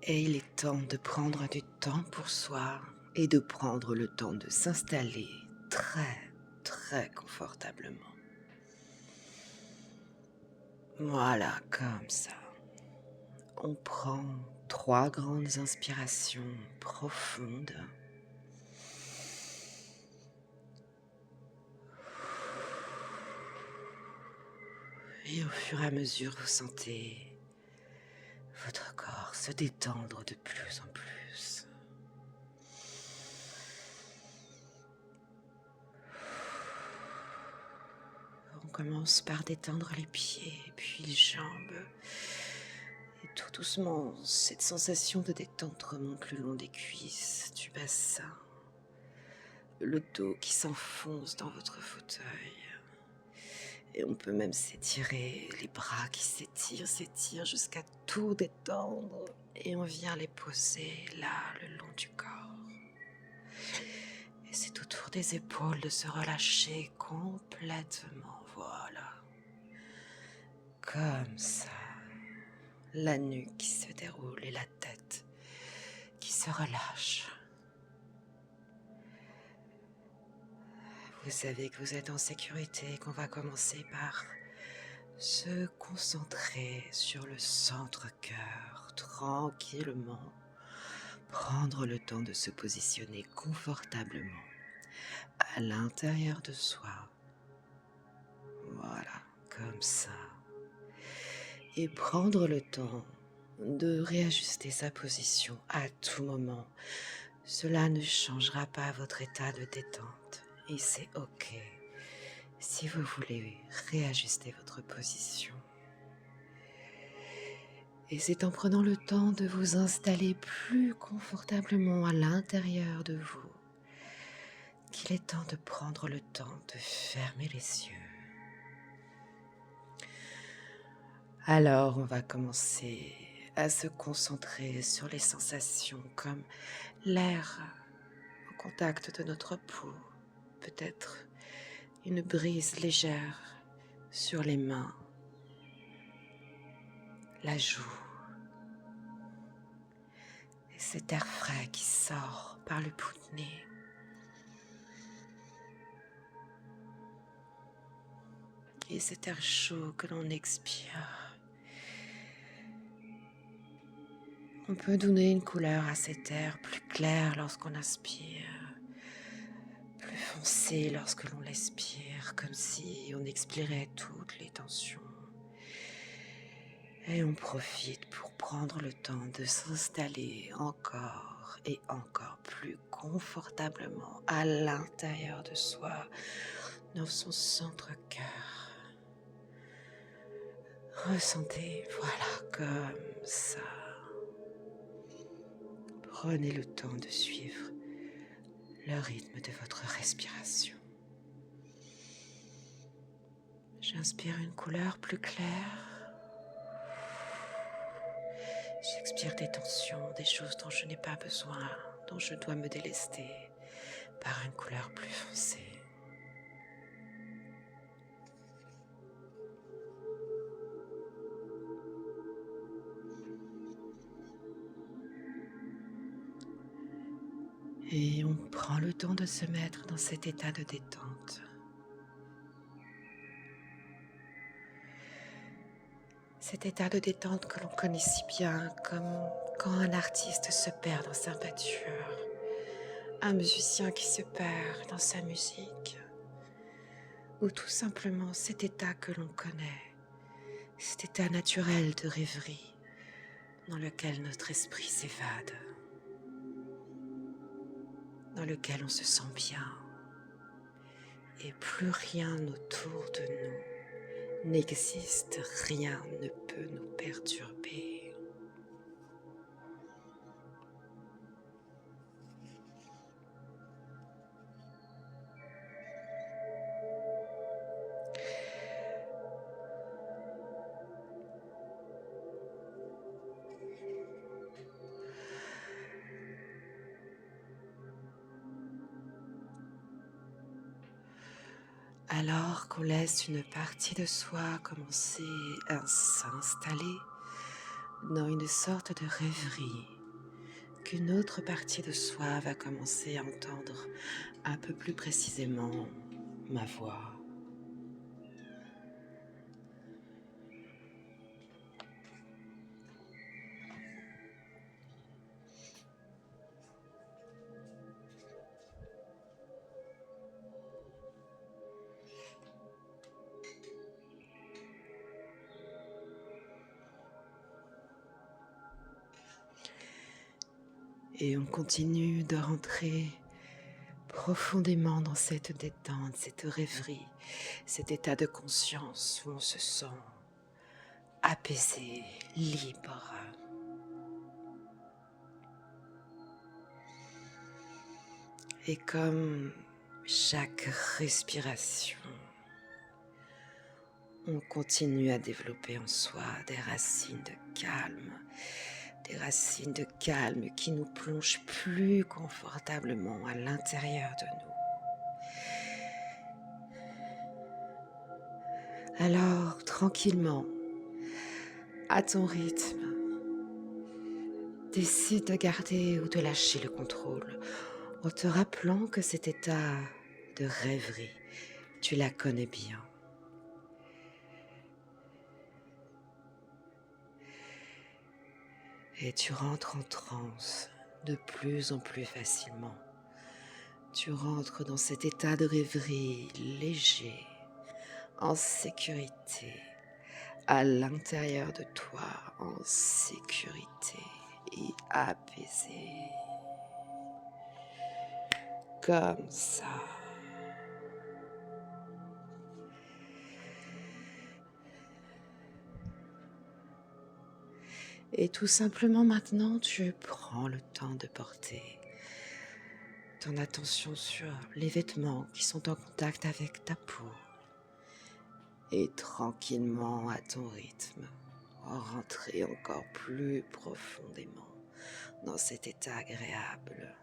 Et il est temps de prendre du temps pour soi et de prendre le temps de s'installer très, très confortablement. Voilà, comme ça. On prend 3 grandes inspirations profondes. Et au fur et à mesure, vous sentez votre corps se détendre de plus en plus. On commence par détendre les pieds, puis les jambes. Et tout doucement, cette sensation de détente remonte le long des cuisses, du bassin, le dos qui s'enfonce dans votre fauteuil. Et on peut même s'étirer, les bras qui s'étirent jusqu'à tout détendre. Et on vient les poser là, le long du corps. Et c'est autour des épaules de se relâcher complètement, voilà. Comme ça. La nuque qui se déroule et la tête qui se relâche. Vous savez que vous êtes en sécurité et qu'on va commencer par se concentrer sur le centre-cœur, tranquillement, prendre le temps de se positionner confortablement à l'intérieur de soi. Voilà, comme ça. Et prendre le temps de réajuster sa position à tout moment. Cela ne changera pas votre état de détente et c'est OK si vous voulez réajuster votre position. Et c'est en prenant le temps de vous installer plus confortablement à l'intérieur de vous qu'il est temps de prendre le temps de fermer les yeux. Alors, on va commencer à se concentrer sur les sensations comme l'air au contact de notre peau, peut-être une brise légère sur les mains, la joue, et cet air frais qui sort par le bout de nez. Et cet air chaud que l'on expire. On peut donner une couleur à cet air plus clair lorsqu'on inspire, plus foncé lorsque l'on l'expire, comme si on expirait toutes les tensions. Et on profite pour prendre le temps de s'installer encore et encore plus confortablement à l'intérieur de soi, dans son centre-cœur. Ressentez, voilà, comme ça. Prenez le temps de suivre le rythme de votre respiration. J'inspire une couleur plus claire. J'expire des tensions, des choses dont je n'ai pas besoin, dont je dois me délester par une couleur plus foncée. Et on prend le temps de se mettre dans cet état de détente. Cet état de détente que l'on connaît si bien, comme quand un artiste se perd dans sa peinture, un musicien qui se perd dans sa musique, ou tout simplement cet état que l'on connaît, cet état naturel de rêverie dans lequel notre esprit s'évade, dans lequel on se sent bien, et plus rien autour de nous n'existe, rien ne peut nous perturber. Alors qu'on laisse une partie de soi commencer à s'installer dans une sorte de rêverie, qu'une autre partie de soi va commencer à entendre un peu plus précisément ma voix. Et on continue de rentrer profondément dans cette détente, cette rêverie, cet état de conscience où on se sent apaisé, libre. Et comme chaque respiration, on continue à développer en soi des racines de calme, des racines de calme qui nous plongent plus confortablement à l'intérieur de nous. Alors, tranquillement, à ton rythme, décide de garder ou de lâcher le contrôle en te rappelant que cet état de rêverie, tu la connais bien. Et tu rentres en transe de plus en plus facilement. Tu rentres dans cet état de rêverie léger, en sécurité, à l'intérieur de toi, en sécurité et apaisé. Comme ça. Et tout simplement maintenant, tu prends le temps de porter ton attention sur les vêtements qui sont en contact avec ta peau. Et tranquillement, à ton rythme, rentrer encore plus profondément dans cet état agréable.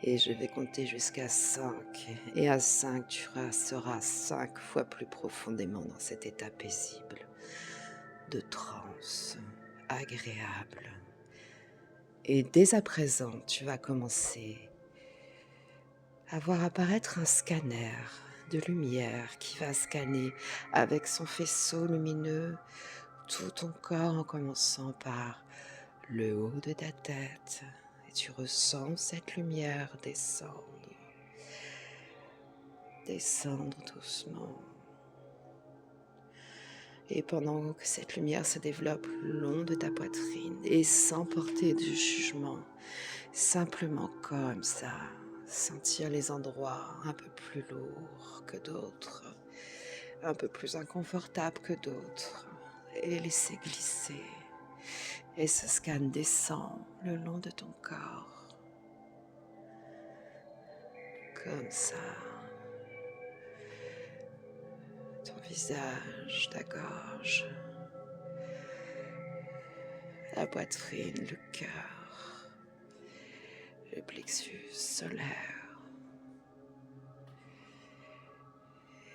Et je vais compter jusqu'à 5. Et à 5, tu seras 5 fois plus profondément dans cet état paisible, de transe, agréable. Et dès à présent, tu vas commencer à voir apparaître un scanner de lumière qui va scanner avec son faisceau lumineux tout ton corps en commençant par le haut de ta tête. Et tu ressens cette lumière descendre doucement. Et pendant que cette lumière se développe le long de ta poitrine et sans porter de jugement, simplement comme ça, sentir les endroits un peu plus lourds que d'autres, un peu plus inconfortables que d'autres, et laisser glisser. Et ce scan descend le long de ton corps, comme ça. Ton visage, ta gorge, la poitrine, le cœur, le plexus solaire.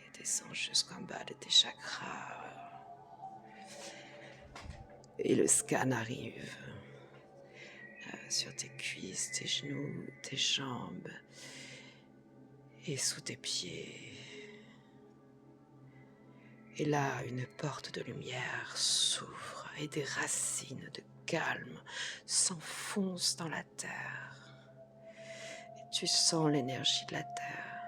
Et descend jusqu'en bas de tes chakras. Et le scan arrive sur tes cuisses, tes genoux, tes jambes et sous tes pieds. Et là, une porte de lumière s'ouvre et des racines de calme s'enfoncent dans la terre. Et tu sens l'énergie de la terre,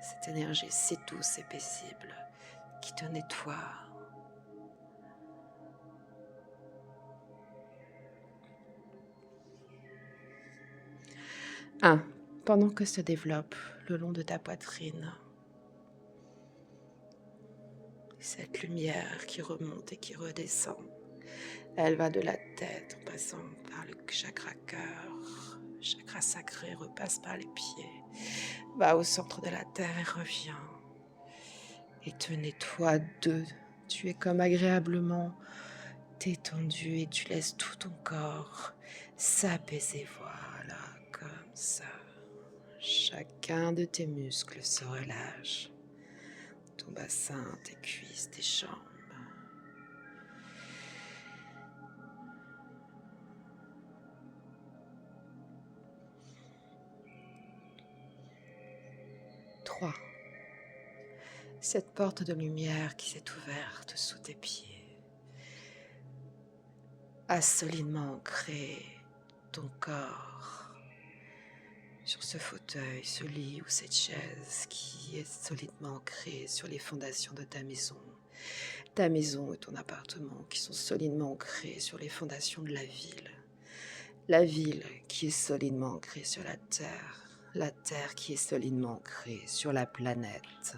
cette énergie si douce et paisible qui te nettoie. Pendant que se développe le long de ta poitrine, cette lumière qui remonte et qui redescend, elle va de la tête en passant par le chakra cœur, le chakra sacré repasse par les pieds, va au centre de la terre et revient et te nettoie d'eux. Tu es comme agréablement détendu et tu laisses tout ton corps s'apaiser, voilà, comme ça. Chacun de tes muscles se relâche, ton bassin, tes cuisses, tes jambes. crois. Cette porte de lumière qui s'est ouverte sous tes pieds a solidement ancré ton corps sur ce fauteuil, ce lit ou cette chaise qui est solidement ancrée sur les fondations de ta maison. Ta maison et ton appartement qui sont solidement ancrés sur les fondations de la ville. La ville qui est solidement ancrée sur la terre qui est solidement ancrée sur la planète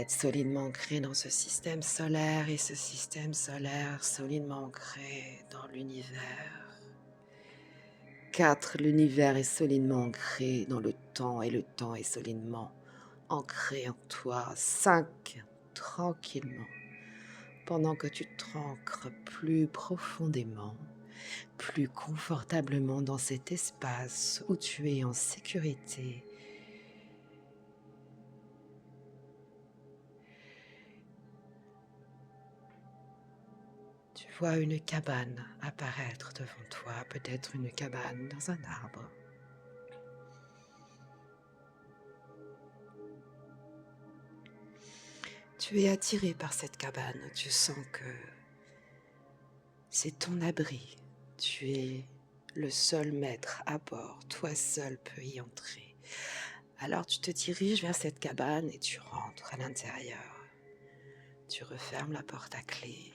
solidement ancrée dans ce système solaire et ce système solaire solidement ancré dans l'univers. 4, l'univers est solidement ancré dans le temps et le temps est solidement ancré en toi. 5, tranquillement, pendant que tu t'ancres plus profondément, plus confortablement dans cet espace où tu es en sécurité. Tu vois une cabane apparaître devant toi, peut-être une cabane dans un arbre. Tu es attiré par cette cabane, tu sens que c'est ton abri. Tu es le seul maître à bord, toi seul peux y entrer. Alors tu te diriges vers cette cabane et tu rentres à l'intérieur. Tu refermes la porte à clé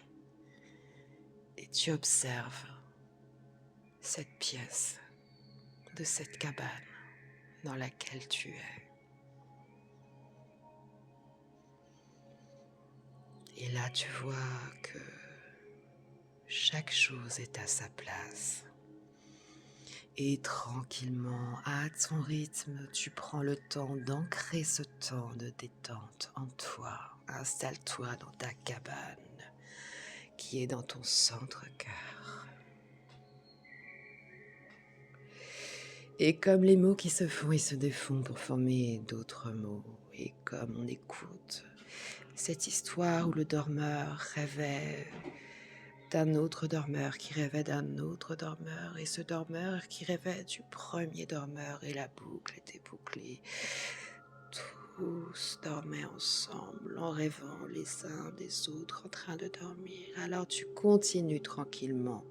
et tu observes cette pièce de cette cabane dans laquelle tu es. Et là tu vois que chaque chose est à sa place. Et tranquillement, à ton rythme, tu prends le temps d'ancrer ce temps de détente en toi. Installe-toi dans ta cabane qui est dans ton centre-cœur. Et comme les mots qui se font et se défont pour former d'autres mots, et comme on écoute cette histoire où le dormeur rêvait d'un autre dormeur qui rêvait d'un autre dormeur, et ce dormeur qui rêvait du premier dormeur, et la boucle était bouclée. Tous dormaient ensemble en rêvant les uns des autres en train de dormir. Alors tu continues tranquillement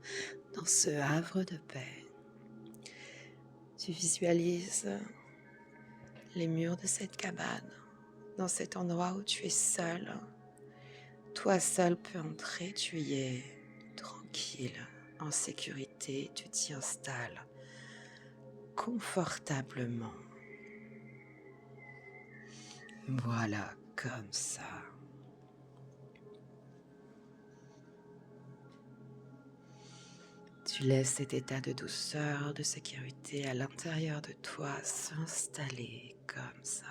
dans ce havre de paix. Tu visualises les murs de cette cabane, dans cet endroit où tu es seul. Toi seul peux entrer, tu y es tranquille, en sécurité, tu t'y installes confortablement. Voilà, comme ça. Tu laisses cet état de douceur, de sécurité à l'intérieur de toi s'installer comme ça.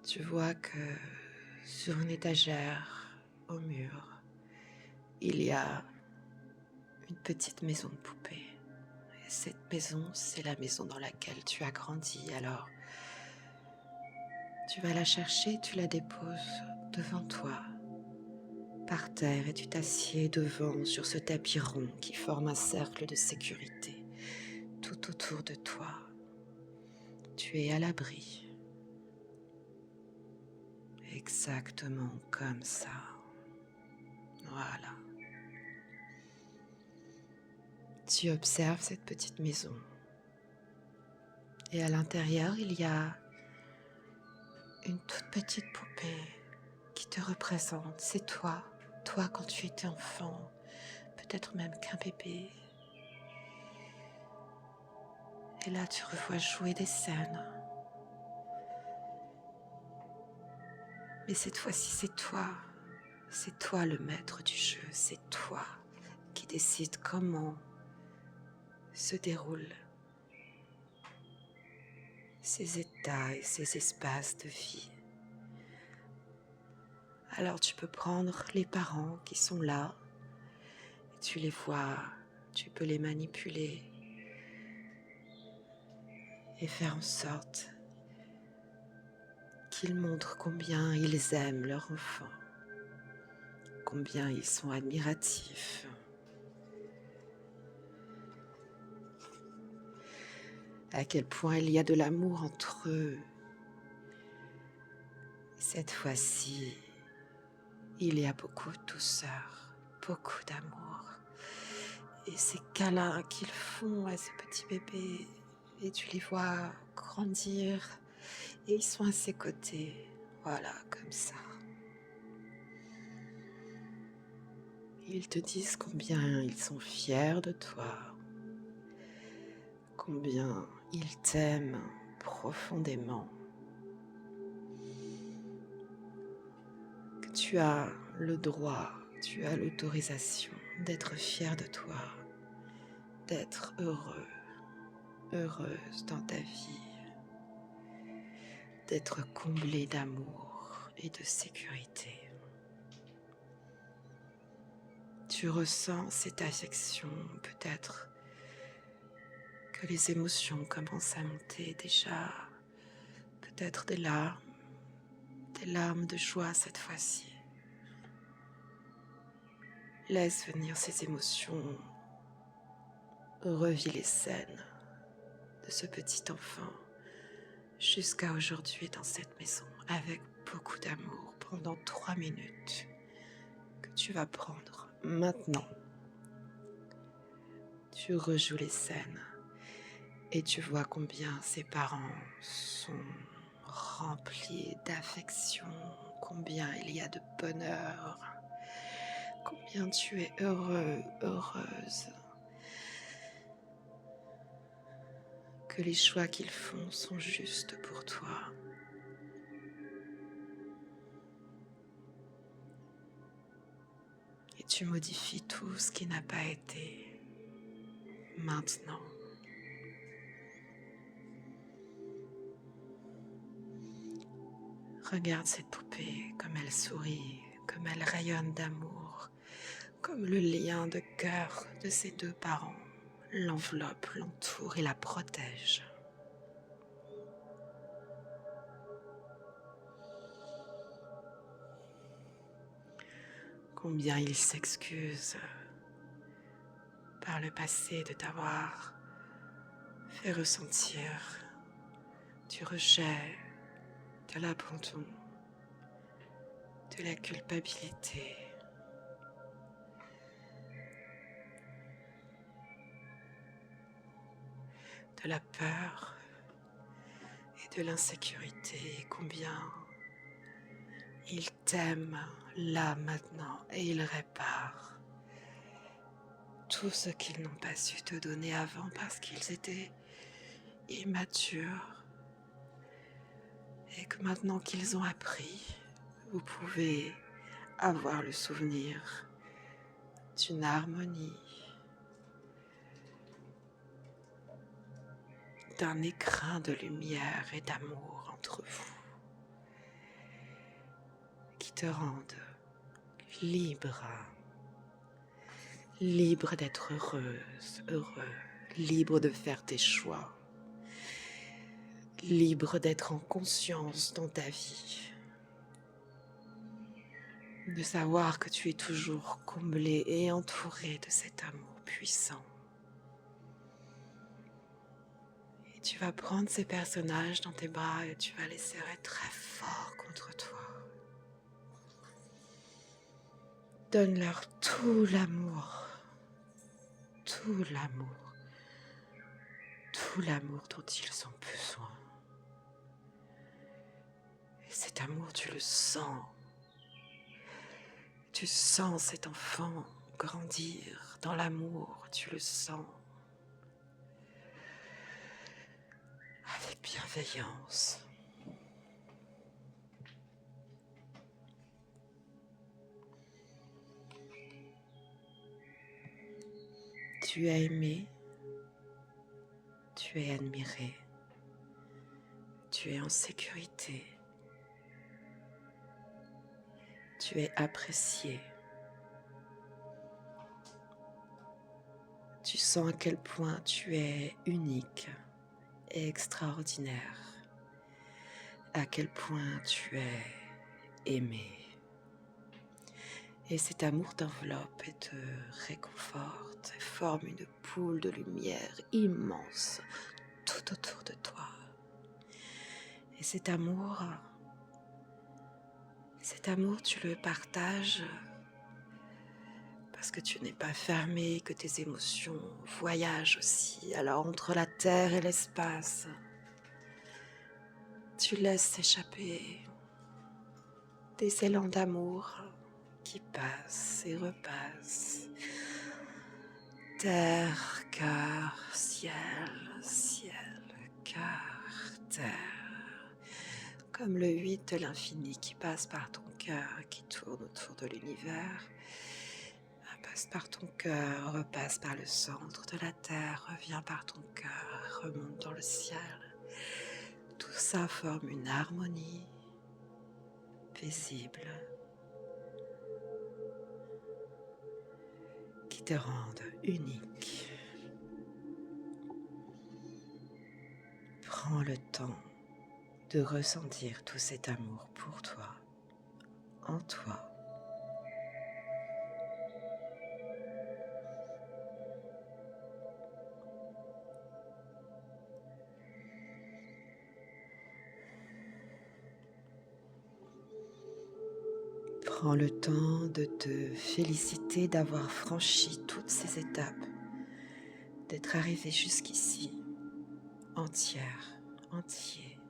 Tu vois que sur une étagère au mur, il y a une petite maison de poupée. Et cette maison, c'est la maison dans laquelle tu as grandi. Alors, tu vas la chercher, tu la déposes devant toi, par terre, et tu t'assieds devant sur ce tapis rond qui forme un cercle de sécurité tout autour de toi. Tu es à l'abri. Exactement comme ça. Voilà. Tu observes cette petite maison. Et à l'intérieur, il y a une toute petite poupée qui te représente. C'est toi, toi quand tu étais enfant, peut-être même qu'un bébé. Et là, tu revois jouer des scènes. Mais cette fois-ci, c'est toi. C'est toi le maître du jeu. C'est toi qui décide comment se déroulent ces états et ces espaces de vie. Alors tu peux prendre les parents qui sont là, et tu les vois, tu peux les manipuler et faire en sorte qu'ils montrent combien ils aiment leur enfant, combien ils sont admiratifs, à quel point il y a de l'amour entre eux. Cette fois-ci, il y a beaucoup de douceur, beaucoup d'amour. Et ces câlins qu'ils font à ces petits bébés, et tu les vois grandir, et ils sont à ses côtés, voilà, comme ça. Ils te disent combien ils sont fiers de toi, combien ils t'aiment profondément, que tu as le droit, tu as l'autorisation d'être fier de toi, d'être heureux, heureuse dans ta vie, d'être comblé d'amour et de sécurité. Tu ressens cette affection, peut-être que les émotions commencent à monter déjà, peut-être des larmes de joie cette fois-ci. Laisse venir ces émotions, revis les scènes de ce petit enfant jusqu'à aujourd'hui dans cette maison avec beaucoup d'amour pendant 3 minutes que tu vas prendre maintenant. Tu rejoues les scènes et tu vois combien ses parents sont remplis d'affection, combien il y a de bonheur, combien tu es heureux, heureuse, que les choix qu'ils font sont justes pour toi. Et tu modifies tout ce qui n'a pas été maintenant. Regarde cette poupée, comme elle sourit, comme elle rayonne d'amour, comme le lien de cœur de ses deux parents l'enveloppe, l'entoure et la protège. Combien il s'excuse par le passé de t'avoir fait ressentir du rejet, de l'abandon, de la culpabilité. De la peur et de l'insécurité, combien il t'aime là maintenant et il répare tout ce qu'ils n'ont pas su te donner avant parce qu'ils étaient immatures et que maintenant qu'ils ont appris, vous pouvez avoir le souvenir d'une harmonie, d'un écrin de lumière et d'amour entre vous qui te rendent libre, libre d'être heureuse, heureux, libre de faire tes choix, libre d'être en conscience dans ta vie, de savoir que tu es toujours comblé et entouré de cet amour puissant. Et tu vas prendre ces personnages dans tes bras et tu vas les serrer très fort contre toi. Donne-leur tout l'amour dont ils ont besoin. Et cet amour, tu le sens. Tu sens cet enfant grandir dans l'amour, tu le sens. Avec bienveillance. Tu es aimé, tu es admiré, tu es en sécurité, tu es apprécié. Tu sens à quel point tu es unique et extraordinaire, à quel point tu es aimé Et cet amour t'enveloppe et te réconforte et forme une boule de lumière immense tout autour de toi. Et cet amour, tu le partages parce que tu n'es pas fermé, que tes émotions voyagent aussi. Alors entre la terre et l'espace, tu laisses s'échapper des élans d'amour qui passent et repassent. Terre, cœur, ciel, ciel, cœur, terre. Comme le 8 de l'infini qui passe par ton cœur, qui tourne autour de l'univers, passe par ton cœur, repasse par le centre de la terre, revient par ton cœur, remonte dans le ciel. Tout ça forme une harmonie paisible qui te rende unique. Prends le temps de ressentir tout cet amour pour toi, en toi. Prends le temps de te féliciter d'avoir franchi toutes ces étapes, d'être arrivé jusqu'ici, entière, entier,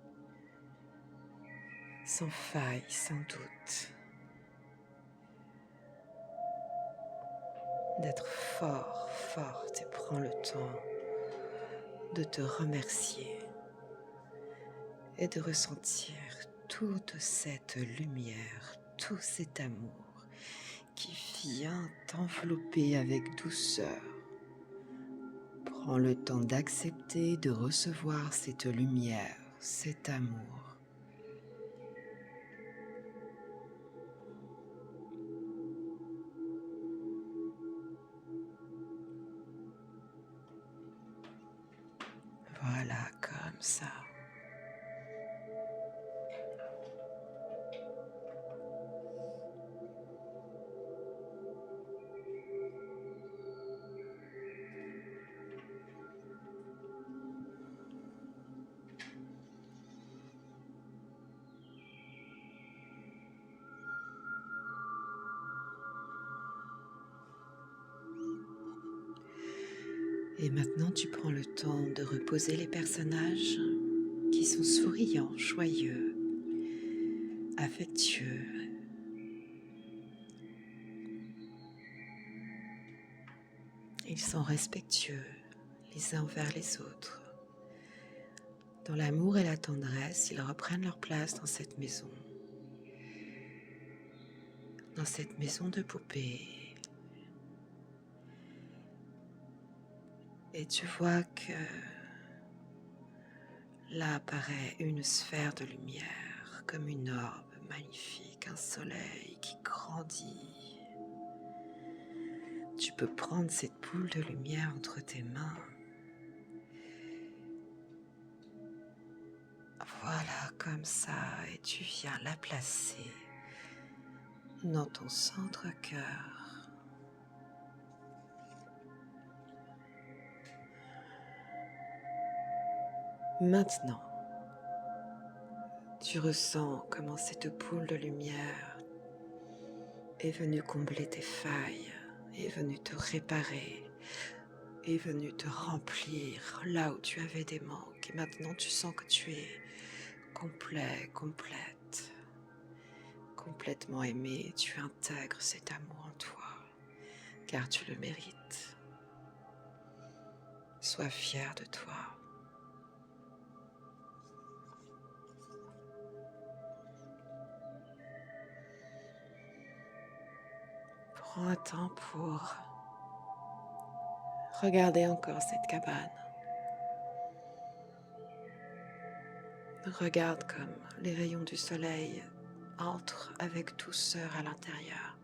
sans faille, sans doute, d'être fort, forte, et prends le temps de te remercier et de ressentir toute cette lumière, tout cet amour qui vient t'envelopper avec douceur. Prends le temps d'accepter de recevoir cette lumière, cet amour. Voilà, comme ça. Et maintenant, tu prends le temps de reposer les personnages qui sont souriants, joyeux, affectueux. Ils sont respectueux les uns envers les autres. Dans l'amour et la tendresse, ils reprennent leur place dans cette maison de poupée. Et tu vois que là apparaît une sphère de lumière, comme une orbe magnifique, un soleil qui grandit. Tu peux prendre cette boule de lumière entre tes mains. Voilà, comme ça, et tu viens la placer dans ton centre-cœur. Maintenant, tu ressens comment cette boule de lumière est venue combler tes failles, est venue te réparer, est venue te remplir là où tu avais des manques. Et maintenant, tu sens que tu es complet, complète, complètement aimé. Tu intègres cet amour en toi, car tu le mérites. Sois fier de toi. Prends un temps pour regarder encore cette cabane. Regarde comme les rayons du soleil entrent avec douceur à l'intérieur,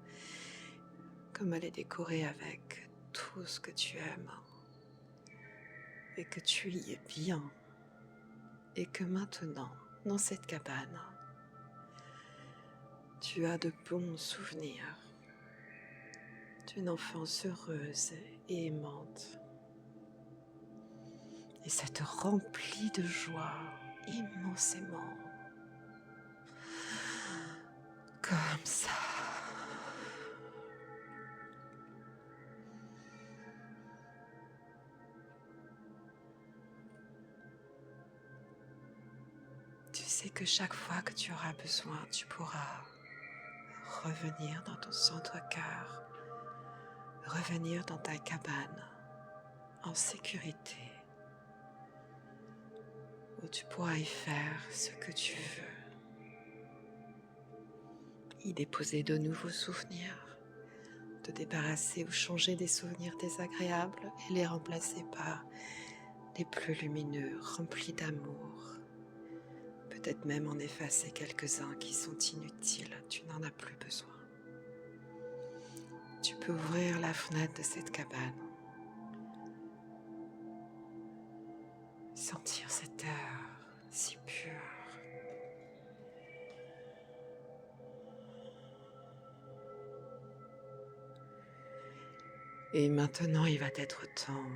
comme elle est décorée avec tout ce que tu aimes et que tu y es bien, et que maintenant, dans cette cabane, tu as de bons souvenirs, d'une enfance heureuse et aimante. Et ça te remplit de joie immensément. Comme ça. Tu sais que chaque fois que tu auras besoin, tu pourras revenir dans ton centre-cœur, revenir dans ta cabane en sécurité, où tu pourras y faire ce que tu veux, y déposer de nouveaux souvenirs, te débarrasser ou changer des souvenirs désagréables et les remplacer par des plus lumineux, remplis d'amour. Peut-être même en effacer quelques-uns qui sont inutiles, tu n'en as plus besoin. Tu peux ouvrir la fenêtre de cette cabane, sentir cette air si pur. Et maintenant, il va être temps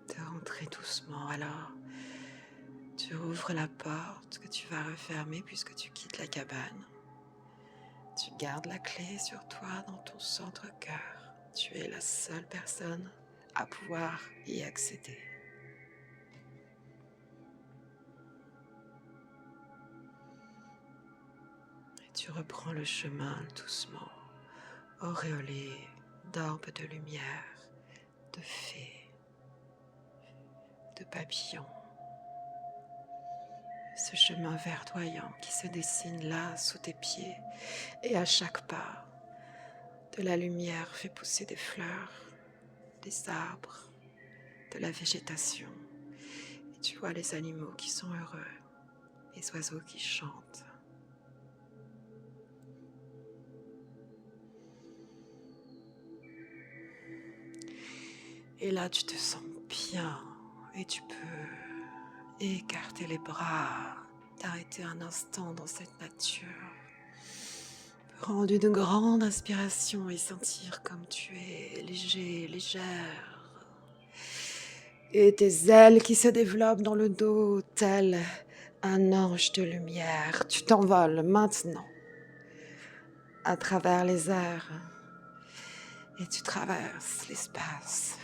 de rentrer doucement. Alors, tu rouvres la porte que tu vas refermer puisque tu quittes la cabane. Tu gardes la clé sur toi dans ton centre-cœur. Tu es la seule personne à pouvoir y accéder. Et tu reprends le chemin doucement, auréolé d'orbes de lumière, de fées, de papillons. Ce chemin verdoyant qui se dessine là sous tes pieds et à chaque pas, de la lumière fait pousser des fleurs, des arbres, de la végétation. Et tu vois les animaux qui sont heureux, les oiseaux qui chantent. Et là, tu te sens bien et tu peux écarter les bras, t'arrêter un instant dans cette nature, prendre une grande inspiration et sentir comme tu es léger, légère. Et tes ailes qui se développent dans le dos, tel un ange de lumière. Tu t'envoles maintenant à travers les airs et tu traverses l'espace,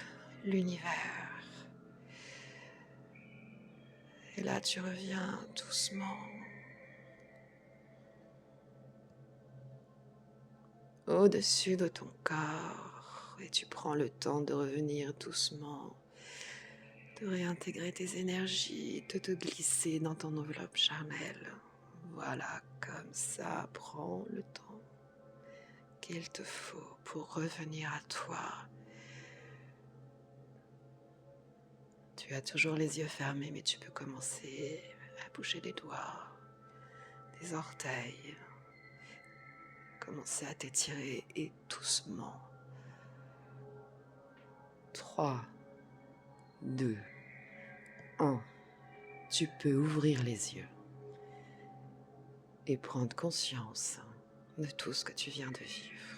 l'univers. Et là, tu reviens doucement au-dessus de ton corps et tu prends le temps de revenir doucement, de réintégrer tes énergies, de te glisser dans ton enveloppe charnelle. Voilà, comme ça, prends le temps qu'il te faut pour revenir à toi. Tu as toujours les yeux fermés, mais tu peux commencer à bouger les doigts, des orteils, commencer à t'étirer et doucement. 3, 2, 1. Tu peux ouvrir les yeux et prendre conscience de tout ce que tu viens de vivre.